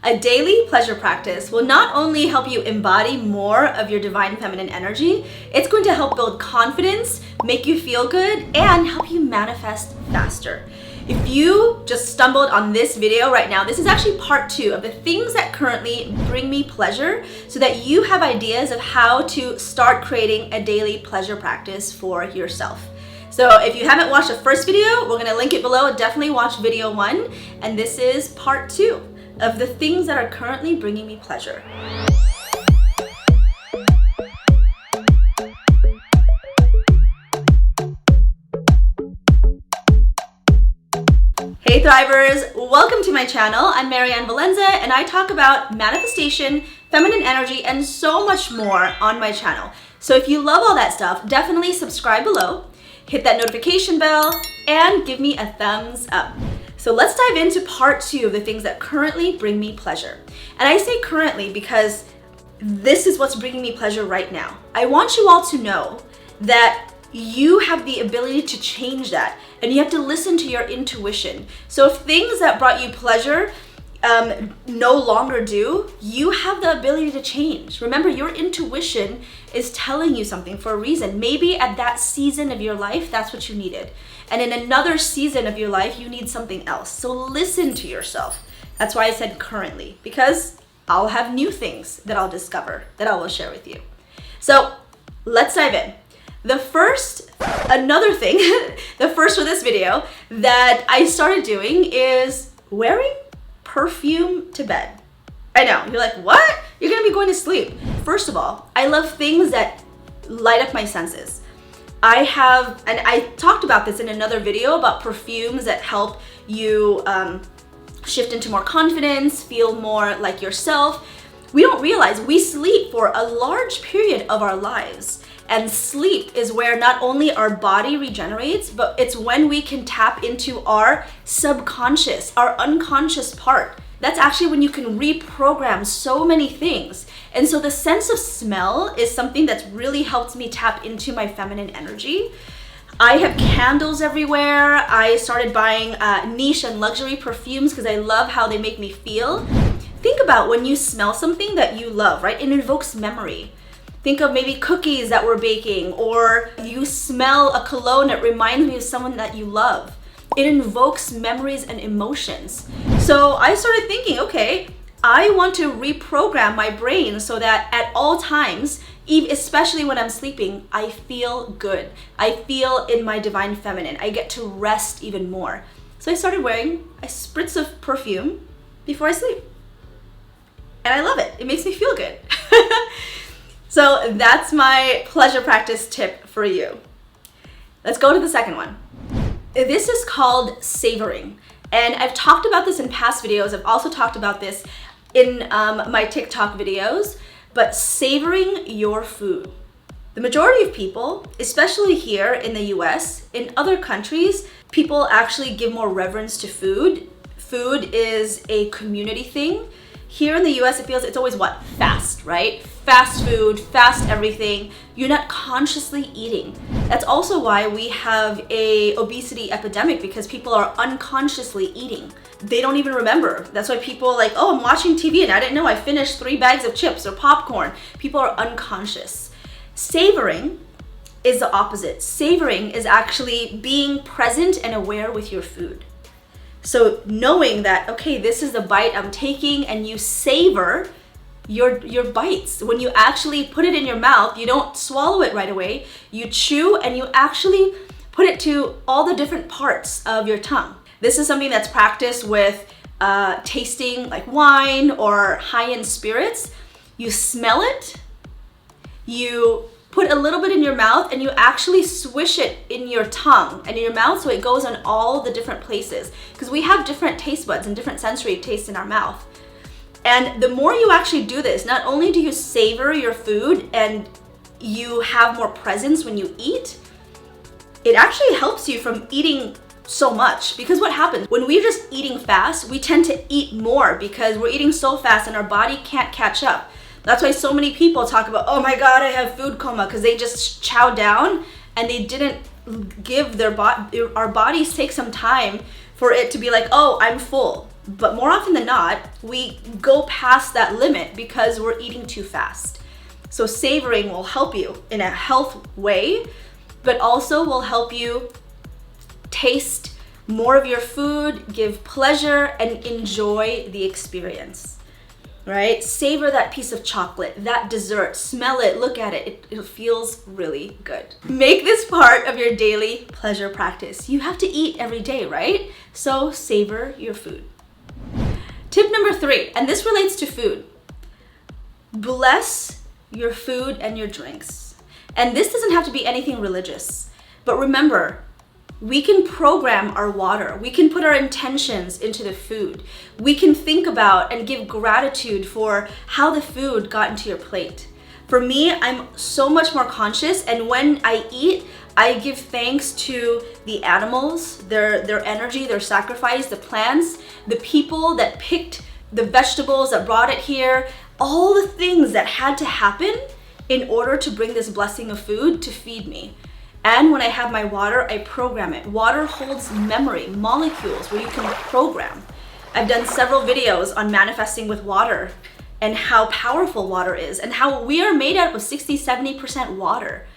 A daily pleasure practice will not only help you embody more of your divine feminine energy, it's going to help build confidence, make you feel good, and help you manifest faster. If you just stumbled on this video right now, this is actually part 2 of the things that currently bring me pleasure, so that you have ideas of how to start creating a daily pleasure practice for yourself. So if you haven't watched the first video, we're gonna link it below. Definitely watch video 1, and this is part 2 of the things that are currently bringing me pleasure. Hey Thrivers, welcome to my channel. I'm Marian and I talk about manifestation, feminine energy, and so much more on my channel. So if you love all that stuff, definitely subscribe below, hit that notification bell, and give me a thumbs up. So let's dive into part 2 of the things that currently bring me pleasure. And I say currently because this is what's bringing me pleasure right now. I want you all to know that you have the ability to change that, and you have to listen to your intuition. So if things that brought you pleasure no longer do, you have the ability to change. Remember, your intuition is telling you something for a reason. Maybe at that season of your life, that's what you needed. And in another season of your life, you need something else. So listen to yourself. That's why I said currently, because I'll have new things that I'll discover that I will share with you. So let's dive in. The first for this video that I started doing is wearing perfume to bed. I know, you're like, what? You're gonna be going to sleep. First of all, I love things that light up my senses. And I talked about this in another video about perfumes that help you shift into more confidence, feel more like yourself. We don't realize we sleep for a large period of our lives. And sleep is where not only our body regenerates, but it's when we can tap into our subconscious, our unconscious part. That's actually when you can reprogram so many things. And so the sense of smell is something that's really helped me tap into my feminine energy. I have candles everywhere. I started buying niche and luxury perfumes because I love how they make me feel. Think about when you smell something that you love, right? It invokes memory. Think of maybe cookies that we're baking, or you smell a cologne that reminds me of someone that you love. It invokes memories and emotions. So I started thinking, okay, I want to reprogram my brain so that at all times, especially when I'm sleeping, I feel good. I feel in my divine feminine. I get to rest even more. So I started wearing a spritz of perfume before I sleep. And I love it. It makes me feel good. So that's my pleasure practice tip for you. Let's go to the second one. This is called savoring. And I've talked about this in past videos. I've also talked about this in my TikTok videos, but savoring your food. The majority of people, especially here in the US, in other countries, people actually give more reverence to food. Food is a community thing. Here in the US, it feels it's always what? Fast, right? Fast food, fast everything. You're not consciously eating. That's also why we have a obesity epidemic, because people are unconsciously eating. They don't even remember. That's why people are like, oh, I'm watching TV and I didn't know I finished 3 bags of chips or popcorn. People are unconscious. Savoring is the opposite. Savoring is actually being present and aware with your food. So knowing that, okay, this is the bite I'm taking, and you savor your bites. When you actually put it in your mouth, you don't swallow it right away. You chew and you actually put it to all the different parts of your tongue. This is something that's practiced with tasting like wine or high-end spirits. You smell it, you put a little bit in your mouth, and you actually swish it in your tongue and in your mouth so it goes on all the different places, because we have different taste buds and different sensory tastes in our mouth. And the more you actually do this, not only do you savor your food and you have more presence when you eat, it actually helps you from eating so much. Because what happens when we're just eating fast, we tend to eat more because we're eating so fast and our body can't catch up. That's why so many people talk about, oh my God, I have food coma, because they just chow down and they didn't give our bodies take some time for it to be like, oh, I'm full. But more often than not, we go past that limit because we're eating too fast. So savoring will help you in a health way, but also will help you taste more of your food, give pleasure, and enjoy the experience, right? Savor that piece of chocolate, that dessert, smell it, look at it. It feels really good. Make this part of your daily pleasure practice. You have to eat every day, right? So savor your food. Tip number 3, and this relates to food. Bless your food and your drinks. And this doesn't have to be anything religious, but remember, we can program our water. We can put our intentions into the food. We can think about and give gratitude for how the food got into your plate. For me, I'm so much more conscious, and when I eat, I give thanks to the animals, their energy, their sacrifice, the plants, the people that picked the vegetables, that brought it here, all the things that had to happen in order to bring this blessing of food to feed me. And when I have my water, I program it. Water holds memory, molecules where you can program. I've done several videos on manifesting with water and how powerful water is and how we are made up of 60-70% water.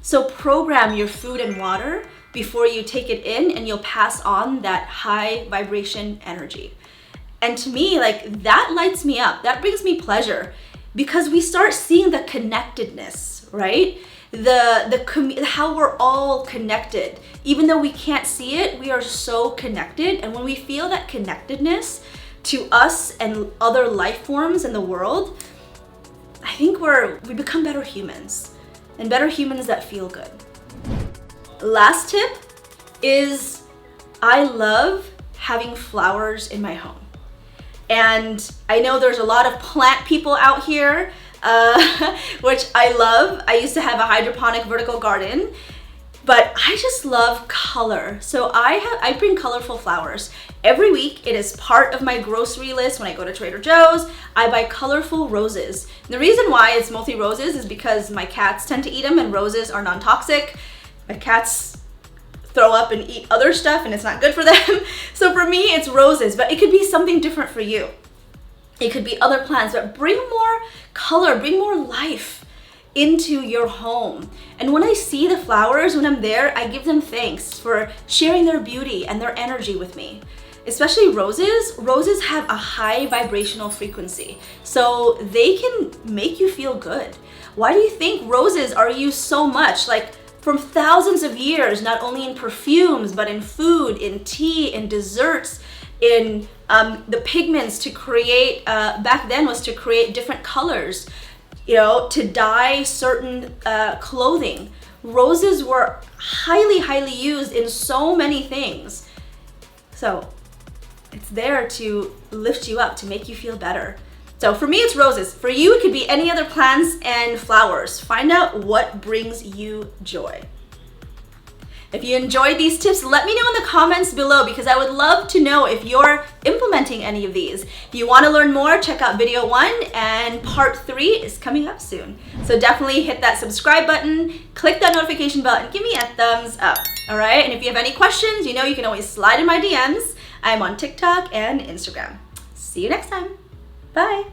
So program your food and water before you take it in, and you'll pass on that high vibration energy. And to me, like, that lights me up. That brings me pleasure because we start seeing the connectedness, right? How we're all connected. Even though we can't see it, we are so connected. And when we feel that connectedness to us and other life forms in the world, I think we become better humans, and better humans that feel good. Last tip is I love having flowers in my home. And I know there's a lot of plant people out here, which I love. I used to have a hydroponic vertical garden, but I just love color. So I bring colorful flowers. Every week, it is part of my grocery list. When I go to Trader Joe's, I buy colorful roses. And the reason why it's mostly roses is because my cats tend to eat them, and roses are non-toxic. My cats throw up and eat other stuff, and it's not good for them. So for me, it's roses, but it could be something different for you. It could be other plants, but bring more color, bring more life into your home. And when I see the flowers, when I'm there, I give them thanks for sharing their beauty and their energy with me. Especially roses. Roses have a high vibrational frequency, so they can make you feel good. Why do you think roses are used so much? Like, from thousands of years, not only in perfumes, but in food, in tea, in desserts, in the pigments to create, back then was to create different colors, to dye certain clothing. Roses were highly, highly used in so many things. So it's there to lift you up, to make you feel better. So for me, it's roses. For you, it could be any other plants and flowers. Find out what brings you joy. If you enjoyed these tips, let me know in the comments below, because I would love to know if you're implementing any of these. If you want to learn more, check out video 1, and part 3 is coming up soon. So definitely hit that subscribe button, click that notification bell, and give me a thumbs up. All right? And if you have any questions, you can always slide in my DMs. I'm on TikTok and Instagram. See you next time. Bye.